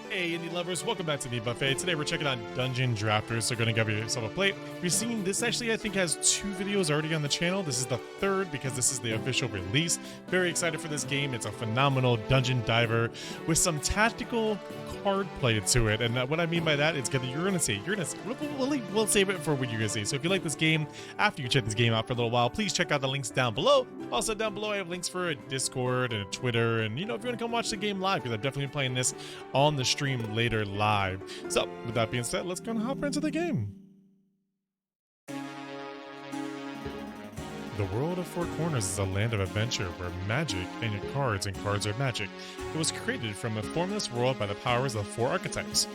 Hey indie lovers, welcome back to the Buffet. Today we're checking out Dungeon Drafters, so going to give yourself a plate. You're seeing this actually I think has 2 videos already on the channel. This is the 3rd because this is the official release. Very excited for this game. It's a phenomenal dungeon diver with some tactical card play to it. And what I mean by that is you're gonna see, we'll save it for what you're gonna see. So if you like this game, after you check this game out for a little while, please check out the links down below. Also down below I have links for a Discord and a Twitter, and if you want to come watch the game live, because I'm definitely playing this on the stream later live. So with that being said, let's go and hop into the game. The world of Four Corners is a land of adventure where magic and cards are magic. It was created from a formless world by the powers of 4 archetypes.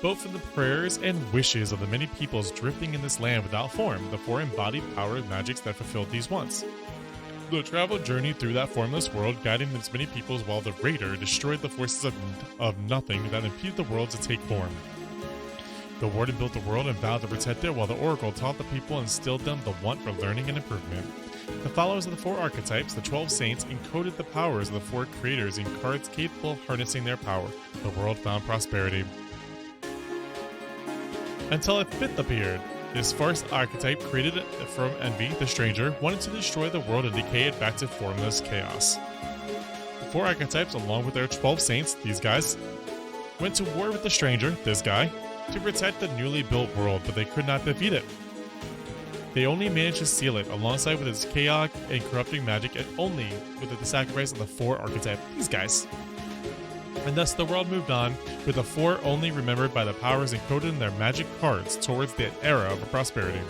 Both from the prayers and wishes of the many peoples drifting in this land without form, the 4 embodied power magics that fulfilled these wants. The travel journeyed through that formless world, guiding its many peoples, while the Raider destroyed the forces of nothing that impeded the world to take form. The Warden built the world and vowed to protect it, while the Oracle taught the people and instilled them the want for learning and improvement. The followers of the 4 archetypes, the 12 saints, encoded the powers of the 4 creators in cards capable of harnessing their power. The world found prosperity. Until a 5th appeared. This first archetype, created from envy, the stranger, wanted to destroy the world and decay it back to formless chaos. The 4 archetypes, along with their 12 saints, these guys, went to war with the stranger, this guy, to protect the newly built world, but they could not defeat it. They only managed to seal it, alongside with its chaotic and corrupting magic, and only with the sacrifice of the 4 archetypes, these guys. And thus the world moved on, with the 4 only remembered by the powers encoded in their magic cards towards the era of prosperity.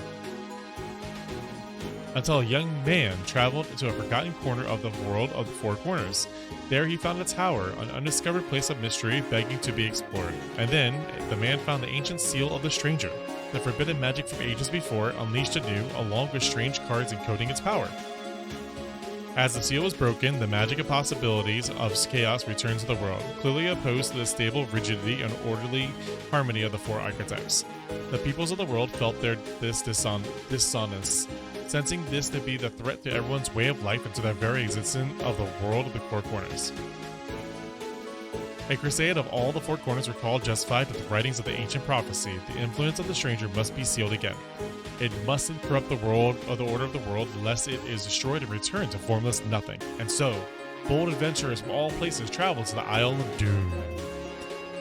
Until a young man traveled to a forgotten corner of the world of the 4 corners. There he found a tower, an undiscovered place of mystery begging to be explored. And then, the man found the ancient seal of the stranger, the forbidden magic from ages before, unleashed anew, along with strange cards encoding its power. As the seal was broken, the magic and possibilities of chaos returned to the world, clearly opposed to the stable rigidity and orderly harmony of the 4 archetypes. The peoples of the world felt this dissonance, sensing this to be the threat to everyone's way of life and to the very existence of the world of the 4 corners. A crusade of all the 4 corners recalled justified with the writings of the ancient prophecy. The influence of the stranger must be sealed again. It mustn't corrupt the world or the order of the world, lest it is destroyed and returned to formless nothing. And so, bold adventurers from all places travel to the Isle of Doom.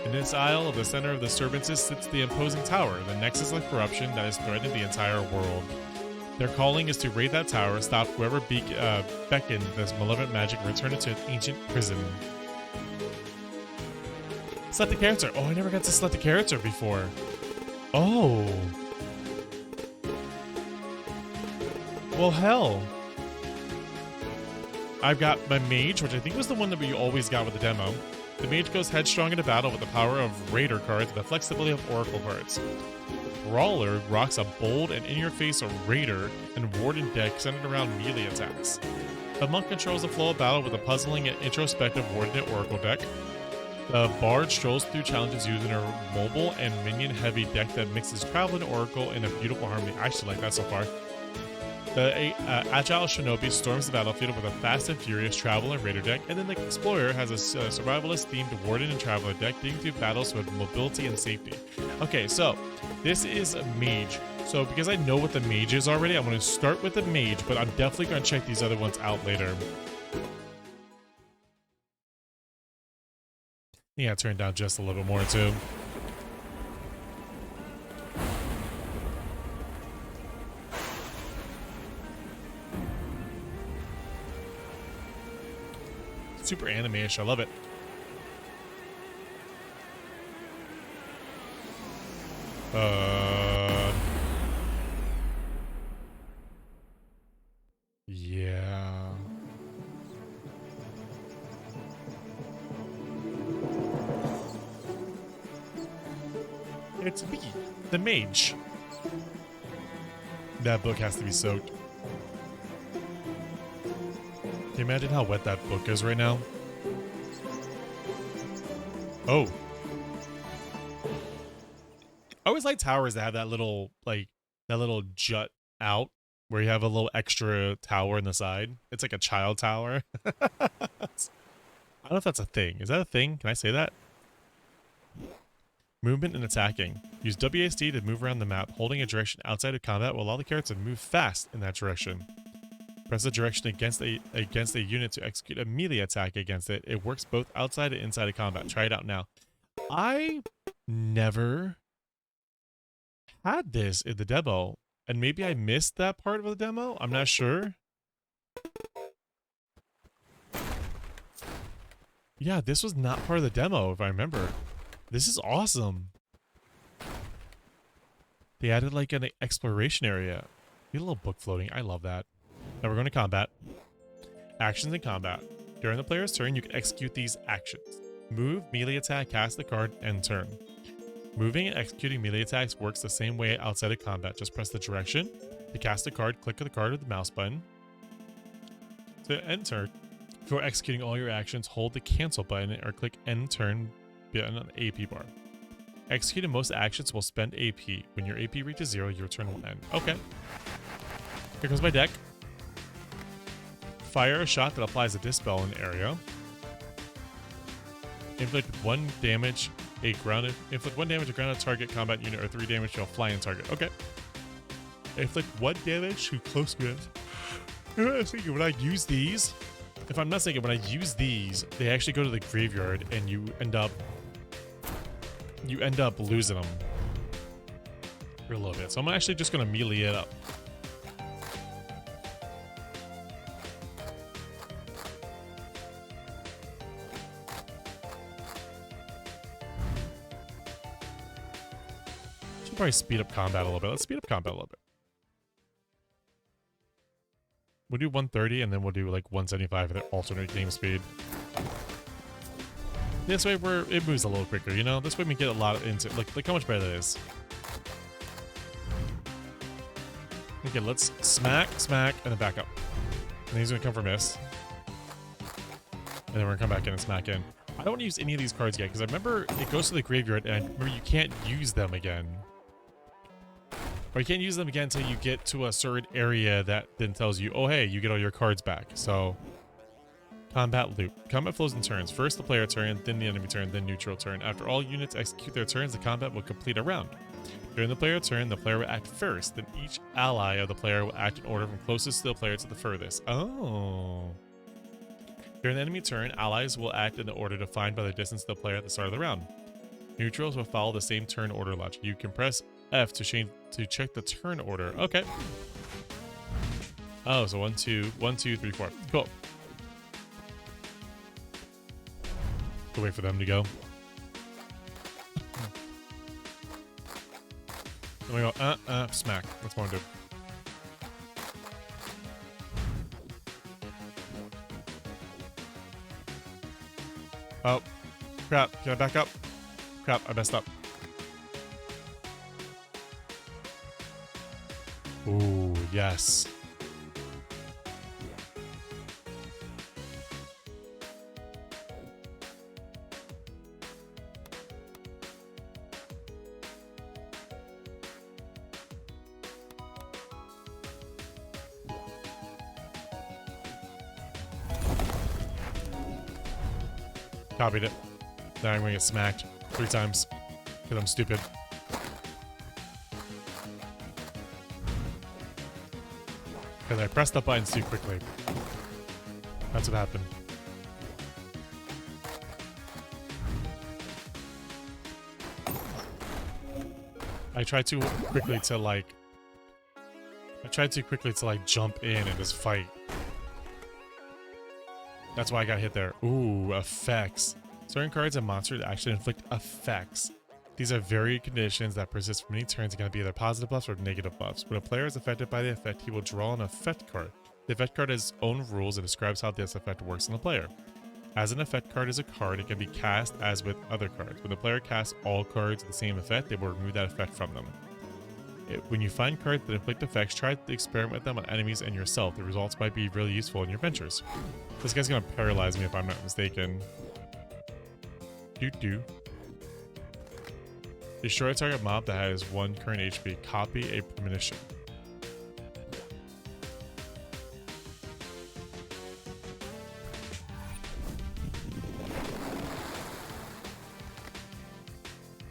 In this isle, at the center of the disturbances, sits the imposing tower, the nexus of corruption that is threatening the entire world. Their calling is to raid that tower, stop whoever beckoned this malevolent magic, and return it to its ancient prison. Select the character. Oh, I never got to select the character before. Oh. Well, hell. I've got my mage, which I think was the one that we always got with the demo. The mage goes headstrong into battle with the power of Raider cards and the flexibility of Oracle cards. Brawler rocks a bold and in-your-face Raider and Warden deck centered around melee attacks. The Monk controls the flow of battle with a puzzling and introspective Warden and Oracle deck. The Bard strolls through challenges using her mobile and minion-heavy deck that mixes Travel and Oracle in a beautiful harmony. I actually like that so far. The Agile Shinobi storms the battlefield with a fast and furious Travel and Raider deck, and then the Explorer has a survivalist-themed Warden and Traveler deck getting through battles with mobility and safety. Okay, so this is a mage. So because I know what the mage is already, I'm going to start with the mage, but I'm definitely going to check these other ones out later. Yeah, turn it down just a little bit more too. Super anime-ish, I love it. Yeah. It's me, the mage. That book has to be soaked. Can you imagine how wet that book is right now? Oh. I always like towers that have that little, jut out where you have a little extra tower in the side. It's like a child tower. I don't know if that's a thing. Is that a thing? Can I say that? Movement and attacking. Use WASD to move around the map, holding a direction outside of combat will allow the character to move fast in that direction. Press the direction against a unit to execute a melee attack against it. It works both outside and inside of combat. Try it out now. I never had this in the demo, and maybe I missed that part of the demo. I'm not sure. Yeah, this was not part of the demo, if I remember. This is awesome. They added like an exploration area. Get a little book floating. I love that. Now we're going to combat. Actions in combat. During the player's turn, you can execute these actions. Move, melee attack, cast the card, end turn. Moving and executing melee attacks works the same way outside of combat. Just press the direction. To cast a card, click the card with the mouse button. To end turn, before executing all your actions, hold the cancel button or click end turn button on the AP bar. Executing most actions will spend AP. When your AP reaches 0, your turn will end. Okay. Here comes my deck. Fire a shot that applies a dispel in the area. Inflict 1 damage a grounded target combat unit or 3 damage to a flying target. Okay. Inflict 1 damage to close units. I was thinking when I use these, if I'm not mistaken, when I use these, they actually go to the graveyard and you end up losing them for a little bit. So I'm actually just gonna melee it up. Probably speed up combat a little bit. Let's speed up combat a little bit. We'll do 130 and then we'll do like 175 at alternate game speed. This way it moves a little quicker, you know? This way we get a lot into like how much better that is. Okay, let's smack, and then back up. And he's gonna come for miss. And then we're gonna come back in and smack in. I don't want to use any of these cards yet because I remember it goes to the graveyard and I remember you can't use them again. Or you can't use them again until you get to a certain area that then tells you, oh hey, you get all your cards back. So, combat loop. Combat flows in turns. First the player turn, then the enemy turn, then neutral turn. After all units execute their turns, the combat will complete a round. During the player turn, the player will act first, then each ally of the player will act in order from closest to the player to the furthest. Oh. During the enemy turn, allies will act in the order defined by the distance to the player at the start of the round. Neutrals will follow the same turn order logic. You can press F to check the turn order. Okay. Oh, so 1, 2, 1, 2, 3, 4. Cool. We'll wait for them to go. Then we go, smack. That's what I'm doing. Oh, crap. Can I back up? Crap, I messed up. Ooh, yes. Copied it. Now I'm gonna get smacked 3 times because I'm stupid. Because I pressed the buttons too quickly. That's what happened. I tried too quickly to jump in and just fight. That's why I got hit there. Ooh, effects. Certain cards and monsters actually inflict effects. These are varied conditions that persist for many turns and can be either positive buffs or negative buffs. When a player is affected by the effect, he will draw an effect card. The effect card has its own rules and describes how this effect works on the player. As an effect card is a card, it can be cast as with other cards. When the player casts all cards with the same effect, they will remove that effect from them. When you find cards that inflict effects, try to experiment with them on enemies and yourself. The results might be really useful in your ventures. This guy's gonna paralyze me if I'm not mistaken. Destroy a target mob that has 1 current HP. Copy a premonition.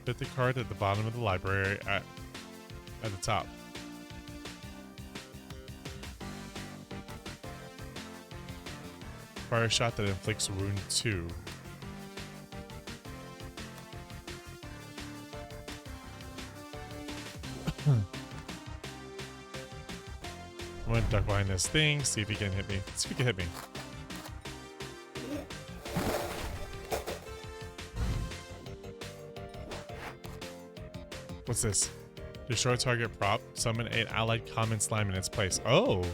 Fit the card at the bottom of the library at the top. Fire shot that inflicts wound 2. I'm gonna duck behind this thing, see if he can hit me. See if he can hit me. What's this? Destroy target prop. Summon an allied common slime in its place. Oh!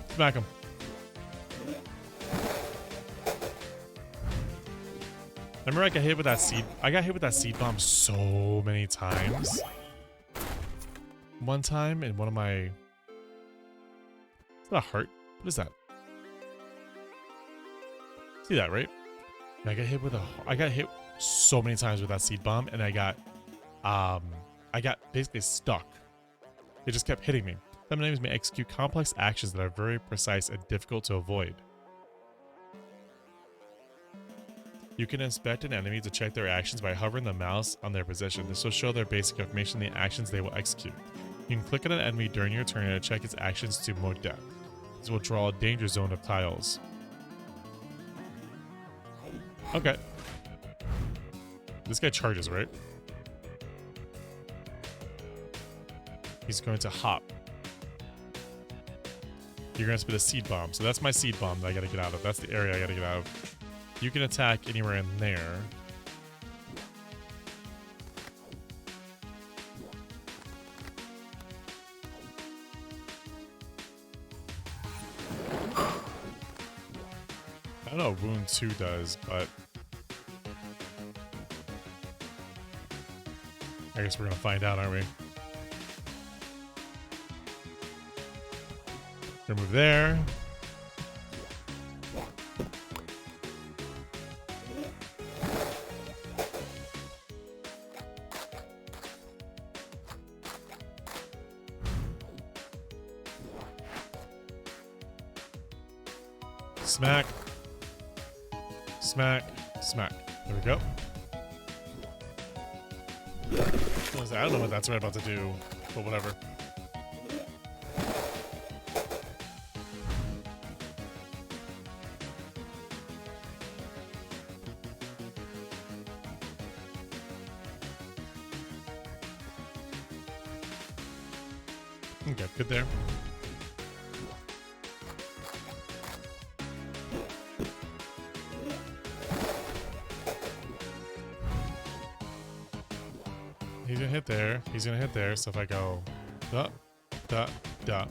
Smack him. Remember I got hit with that seed. I got hit with that seed bomb so many times. One time in one of my... Is that a heart? What is that? See that, right? And I got hit with a... I got hit so many times with that seed bomb, and I got basically stuck. It just kept hitting me. Some enemies may execute complex actions that are very precise and difficult to avoid. You can inspect an enemy to check their actions by hovering the mouse on their position. This will show their basic information and the actions they will execute. You can click on an enemy during your turn to check its actions to more depth. This will draw a danger zone of tiles. Okay. This guy charges, right? He's going to hop. You're going to spit a seed bomb. So that's my seed bomb that I got to get out of. That's the area I got to get out of. You can attack anywhere in there. I don't know what wound 2 does, but I guess we're going to find out, aren't we? Move there. Smack. Smack. Smack. There we go. I don't know what that's right about to do, but whatever. Okay, good there. He's gonna hit there. He's gonna hit there. So if I go, da, da, da.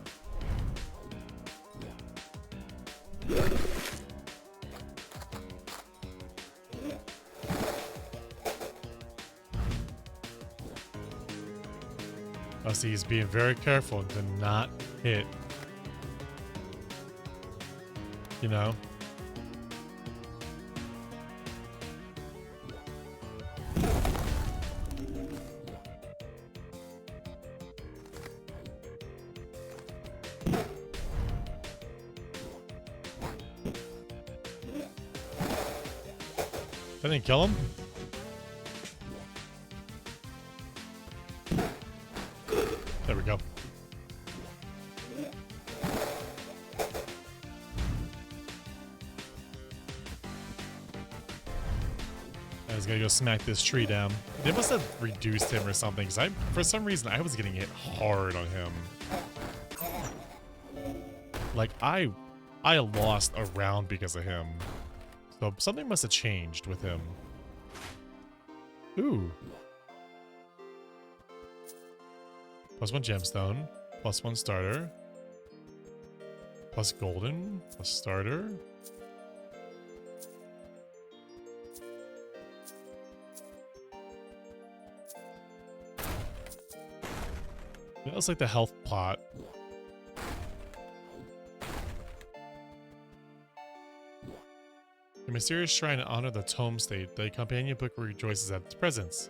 Oh, see, he's being very careful to not hit. You know? That didn't kill him? There we go. I was gonna go smack this tree down. They must have reduced him or something, because for some reason I was getting hit hard on him. Like I lost a round because of him. So something must have changed with him. Ooh. +1 gemstone, +1 starter, plus golden, plus starter. That looks like the health pot. A mysterious shrine to honor the tome state. The companion book rejoices at its presence.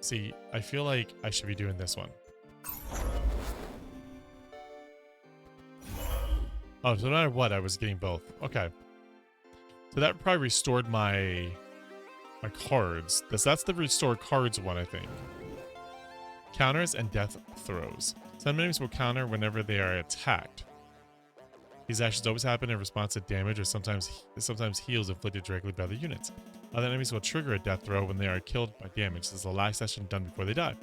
See, I feel like I should be doing this one. Oh, so no matter what, I was getting both. Okay. So that probably restored my cards. That's the restore cards one, I think. Counters and death throws. Some enemies will counter whenever they are attacked. These actions always happen in response to damage or sometimes heals inflicted directly by the units. Other enemies will trigger a death throw when they are killed by damage. This is the last action done before they die.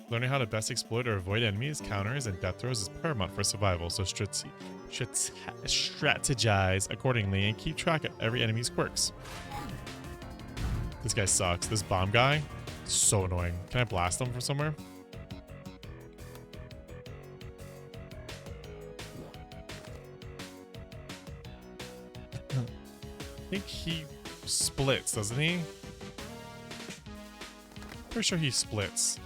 Learning how to best exploit or avoid enemies, counters, and death throws is paramount for survival, so strategize accordingly and keep track of every enemy's quirks. This guy sucks. This bomb guy, so annoying. Can I blast him from somewhere? I think he splits, doesn't he? Pretty sure he splits.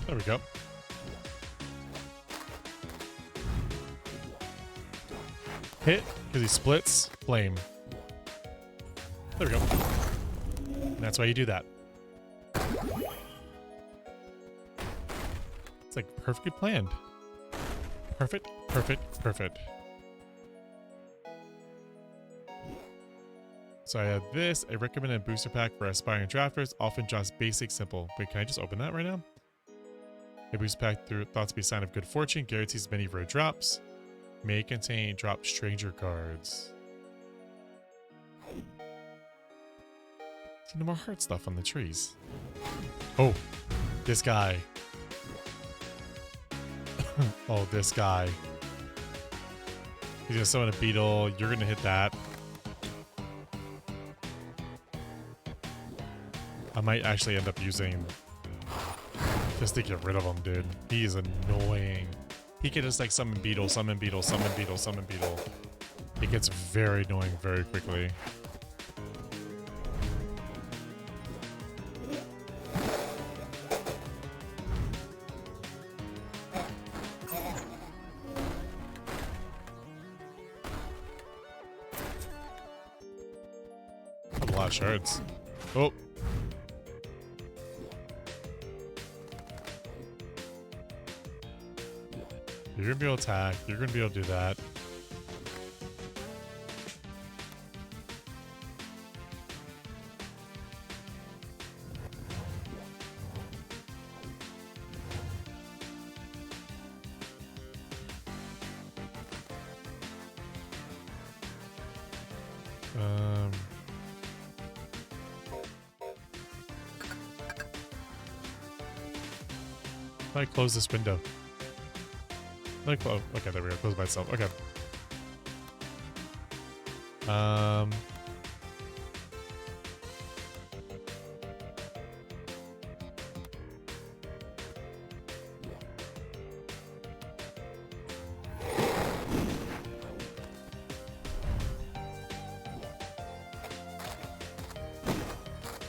There we go. Hit, because he splits. Flame. There we go. And that's why you do that. It's like perfectly planned. Perfect, perfect, perfect. So I have this. I recommend a booster pack for aspiring drafters. Often drops basic simple. Wait, can I just open that right now? A booster pack thought to be a sign of good fortune. Guarantees many rare drops. May contain drop stranger cards. See no more heart stuff on the trees. Oh, this guy. Oh, this guy. He's gonna summon a beetle. You're gonna hit that. I might actually end up using just to get rid of him, dude. He is annoying. He can just like summon beetle, summon beetle, summon beetle, summon beetle. It gets very annoying very quickly. A lot of shards. Oh. You're gonna be able to attack. You're gonna be able to do that. I close this window. Like, oh, okay, there we go. Close by itself. Okay.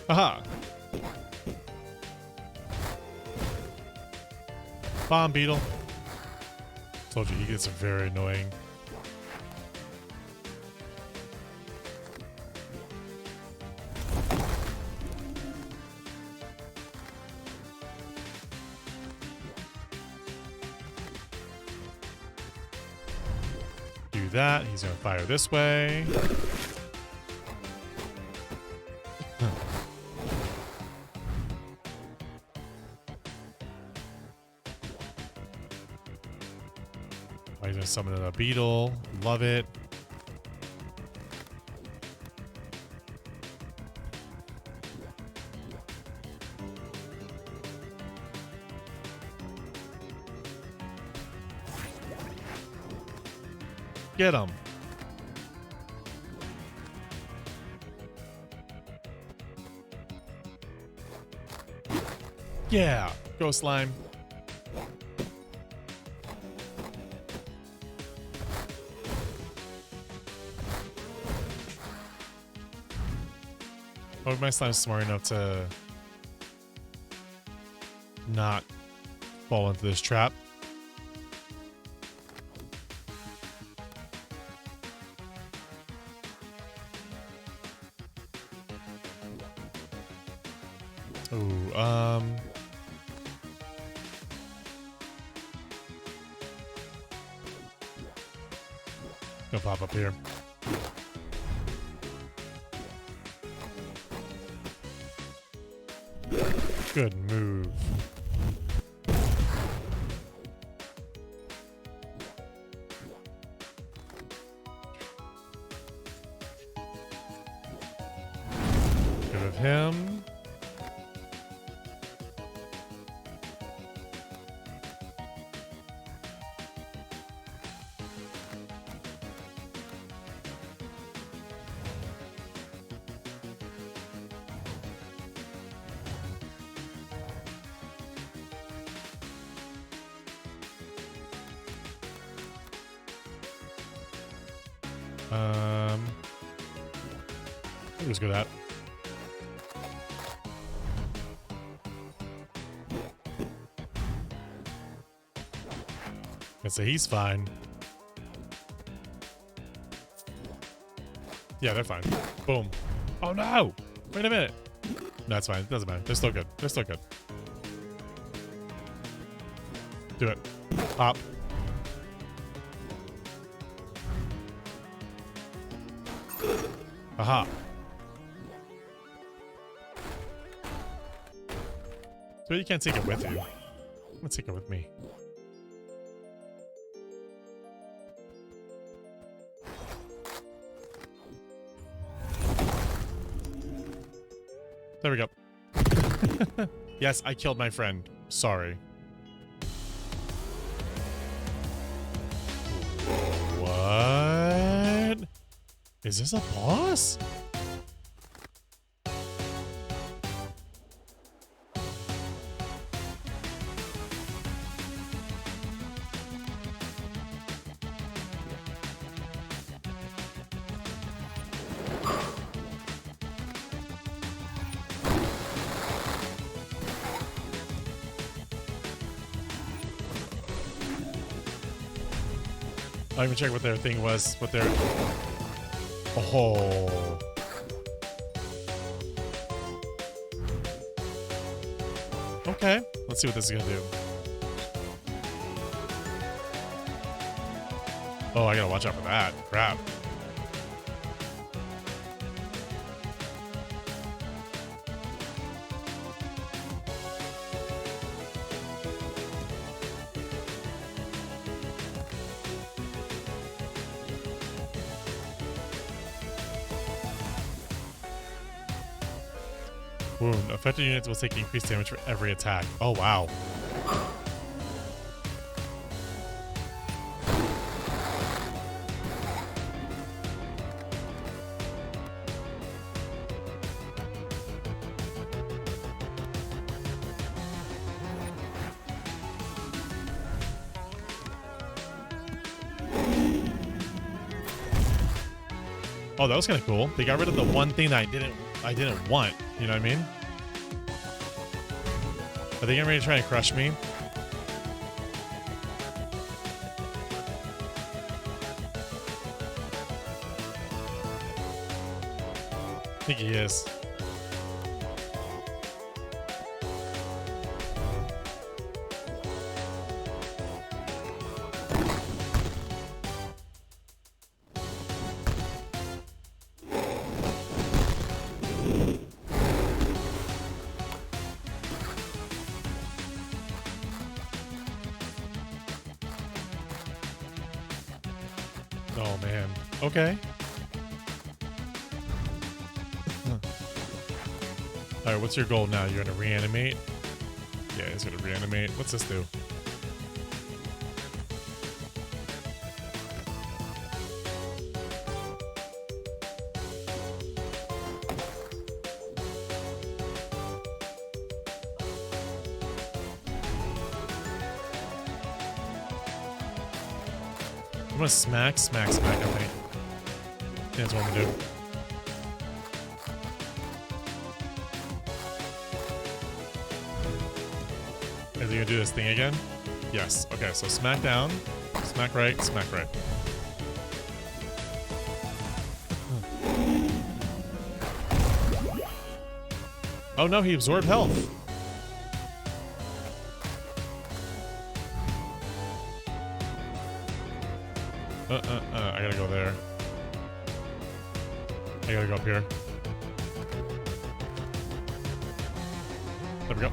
Aha! Bomb beetle. Told you, he gets very annoying. Do that. He's gonna fire this way. He's gonna summon a beetle. Love it. Get him. Yeah. Go slime. Oh, my slime's smart enough to not fall into this trap. Ooh, gonna pop up here. Good move. Good of him. Let's go that. I'd say he's fine. Yeah, they're fine. Boom. Oh no! Wait a minute. No, it's fine. It doesn't matter. They're still good. They're still good. Do it. Pop. Aha. So you can't take it with you. I'm gonna take it with me. There we go. Yes, I killed my friend. Sorry. What? Is this a boss? I'll even check what their thing was. What their... Oh. Okay. Let's see what this is gonna do. Oh, I gotta watch out for that. Crap. Wound. Affected units will take increased damage for every attack. Oh, wow. Oh, that was kind of cool. They got rid of the one thing that I didn't want. You know what I mean? Are they getting ready to try and crush me? I think he is. Oh man. Okay. Alright, what's your goal now? You're gonna reanimate? Yeah, he's gonna reanimate. What's this do? I'm gonna smack, I think. That's what I'm gonna do. Is he gonna do this thing again? Yes. Okay, so smack down, smack right, smack right. Oh no, he absorbed health. I gotta go there. I gotta go up here. There we go.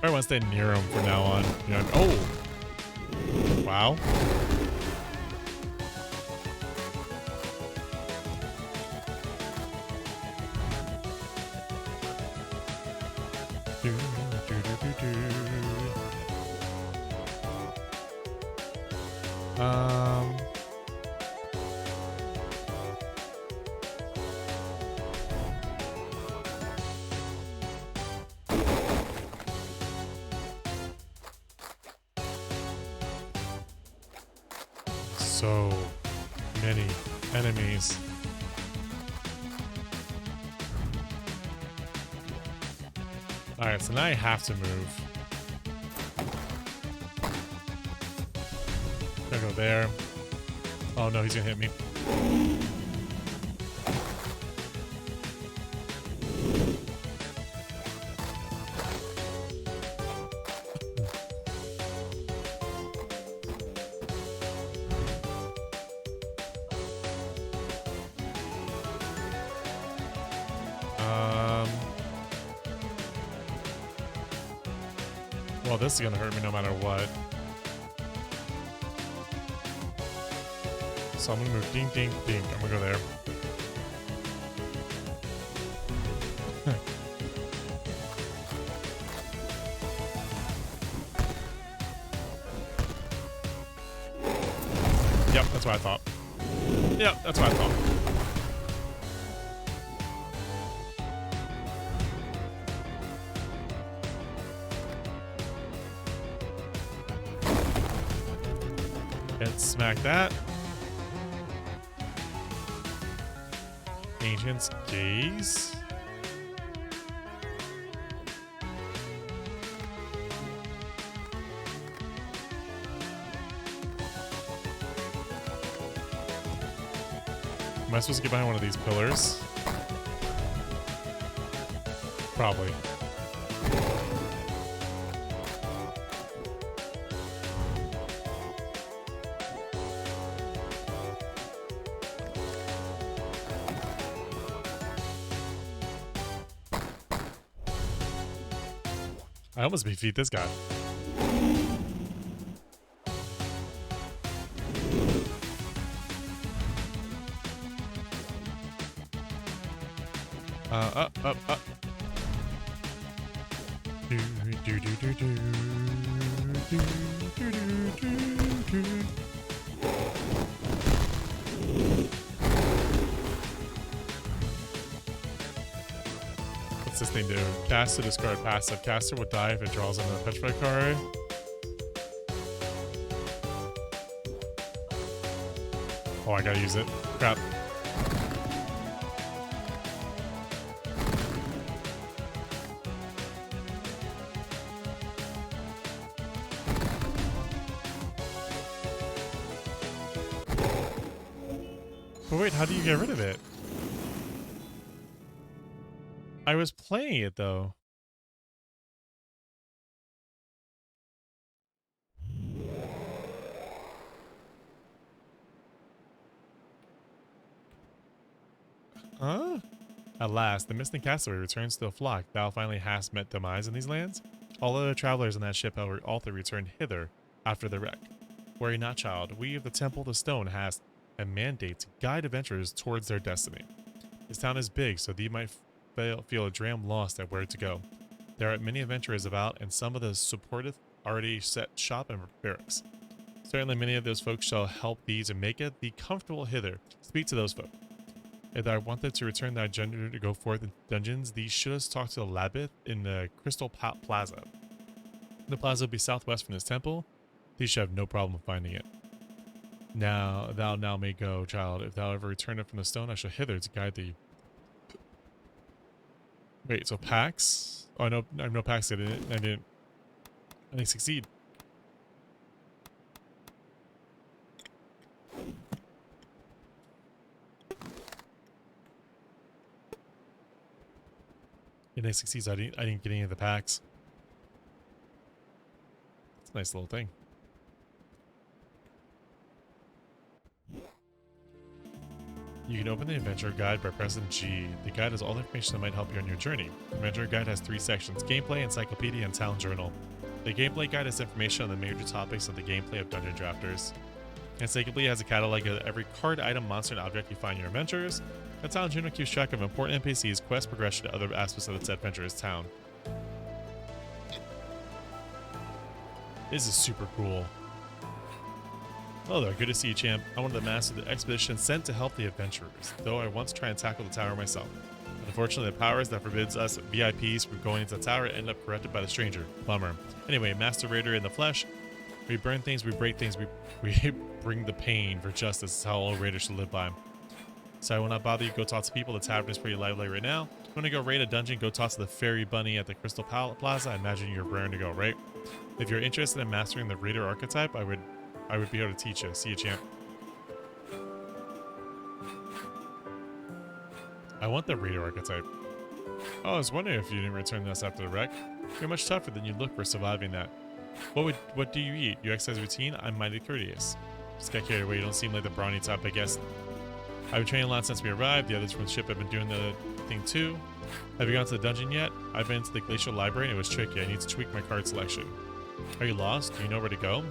I want to stay near him from now on. You know, oh! Wow. So many enemies. Alright, so now I have to move. Gotta go there. Oh no, he's gonna hit me. Well, this is gonna hurt me no matter what. So I'm gonna move ding, ding, ding. I'm gonna go there. Yep, that's what I thought. Yep, that's what I thought. Let's smack that. Ancient's Gaze. Am I supposed to get behind one of these pillars? Probably. I almost defeat this guy. Up. What's this thing do? Cast to discard passive. Caster will die if it draws another petrify card. Oh, I gotta use it. Crap. But wait, how do you get rid of it? I was playing it though. Huh? At last, the missing castaway returns to the flock. Thou finally hast met demise in these lands? All other travelers on that ship have also returned hither after the wreck. Worry not, child. We of the Temple of the Stone has a mandate to guide adventurers towards their destiny. This town is big, so thee might feel a dram lost at where to go. There are many adventurers about, and some of the supporteth already set shop and barracks. Certainly many of those folks shall help thee to make it thee comfortable hither. Speak to those folk. If thou wanted to return thy gender to go forth in dungeons, thee shouldst talk to the Labyrinth in the Crystal Plaza. The plaza will be southwest from this temple. Thee should have no problem finding it. Now, thou now may go, child. If thou ever returneth from the stone, I shall hither to guide thee Wait, so Pax? Oh, no, no Pax didn't. I didn't succeed. It didn't succeed, so I didn't get any of the packs. It's a nice little thing. You can open the adventure guide by pressing G. The guide has all the information that might help you on your journey. The adventure guide has 3 sections: gameplay, encyclopedia, and talent journal. The gameplay guide has information on the major topics of the gameplay of Dungeon Drafters. Encyclopedia has a catalog of every card, item, monster, and object you find in your adventures. The talent journal keeps track of important NPCs, quest progression, and other aspects of its adventurous town. This is super cool. Hello there, good to see you, champ. I'm one of the masters of the expedition sent to help the adventurers, though I once tried to tackle the tower myself. Unfortunately, the powers that forbids us VIPs from going into the tower end up corrupted by the stranger. Bummer. Anyway, Master Raider in the flesh. We burn things, we break things, we bring the pain for justice. This is how all raiders should live by. So I will not bother you. Go talk to people. The tavern is pretty lively right now. If you want to go raid a dungeon, go talk to the fairy bunny at the Crystal Plaza. I imagine you're raring to go, right? If you're interested in mastering the raider archetype, I would be able to teach you. See you, champ. I want the raider archetype. Oh, I was wondering if you didn't return this after the wreck. You're much tougher than you look for surviving that. What do you eat? You exercise routine? I'm mighty courteous. Just got carried away. You don't seem like the brawny type, I guess. I've been training a lot since we arrived. The others from the ship have been doing the thing too. Have you gone to the dungeon yet? I've been to the glacial library and it was tricky. I need to tweak my card selection. Are you lost? Do you know where to go?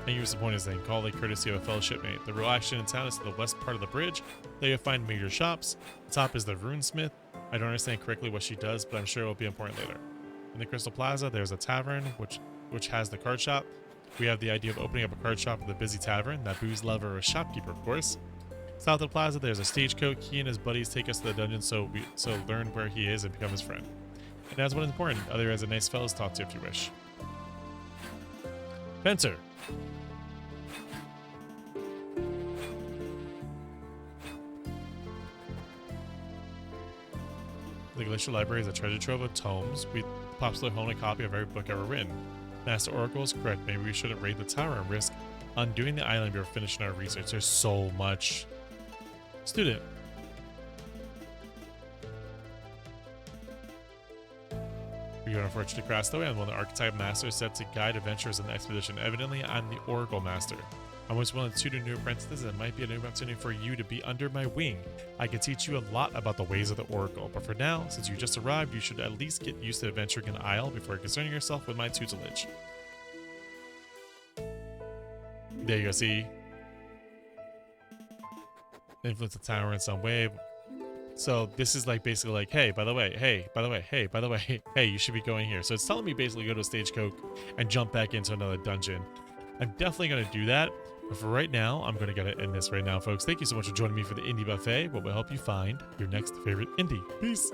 And use the point is then call the courtesy of a fellow shipmate. The real action in town is to the west part of the bridge. There you'll find major shops. The top is the runesmith. I don't understand correctly what she does, but I'm sure it will be important later. In the Crystal Plaza, there's a tavern which has the card shop. We have the idea of opening up a card shop at the busy tavern. That booze lover or shopkeeper, of course. South of the plaza, there's a stagecoach. He and his buddies take us to the dungeon, so learn where he is and become his friend. And that's what is important. Otherwise, a nice fellow to talk to if you wish. Fencer. The Glacial Library is a treasure trove of tomes. We popular home a copy of every book ever written. Master Oracle is correct. Maybe we shouldn't raid the tower and risk undoing the island before finishing our research. There's so much. Student. We are unfortunately crossed away. I'm one of the archetype masters set to guide adventurers in the expedition. Evidently, I'm the Oracle Master. I'm always willing to tutor new apprentices, and it might be a new opportunity for you to be under my wing. I can teach you a lot about the ways of the Oracle, but for now, since you just arrived, you should at least get used to adventuring an isle before concerning yourself with my tutelage. There you go, see? Influence the tower in some way. So this is like basically like, hey, by the way, hey, by the way, hey, by the way, hey, you should be going here. So it's telling me basically go to a stagecoach and jump back into another dungeon. I'm definitely going to do that. But for right now, I'm going to gotta end this right now, folks. Thank you so much for joining me for the Indie Buffet, what will help you find your next favorite indie. Peace.